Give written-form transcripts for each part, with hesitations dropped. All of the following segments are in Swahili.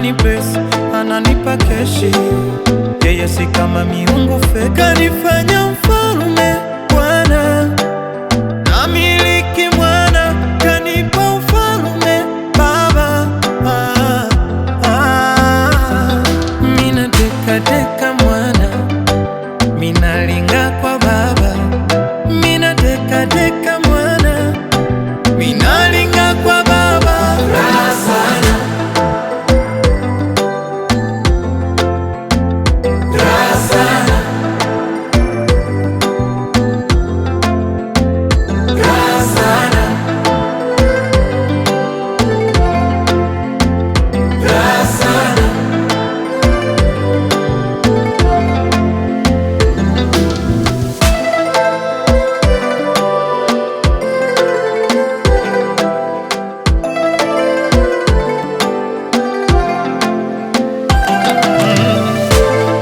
anani bless, ananipa keshi. Yeye si kama miungu fake, kanifanya mfalme Bwana, namiliki mwana, kanipa ufalme Baba. Mina deka deka mwana, mina linga kwa Baba. Mina deka deka mwana, mina linga kwa Baba. Raha sana, raha sana, raha sana, raha sana.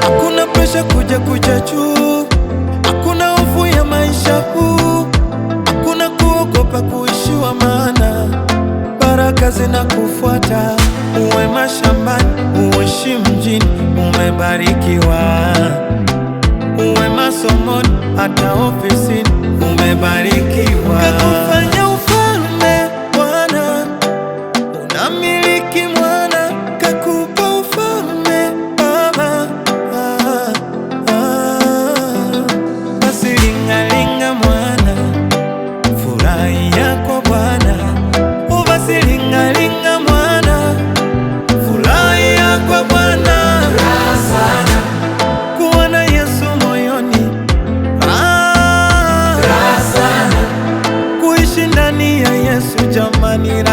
Hakuna presha kuja juu, hakuna hofu ya maisha huu, hakuna kuogopa kuishiwa, maana baraka zinakufuata. Uwe mashambani, uishi mjini, umebarikiwa. Uwe masomoni, hata ofisini, umebarikiwa. Kakufanya ufalme Bwana, unamiliki mwana, kakupa ufalme Baba. Basi lingalinga mwana, furahi yako Bwana. Basi lingalinga mwana, furahi yako Bwana. Raha sana kuwa na Yesu moyoni, raha sana kuishi ndani ya Yesu jamani.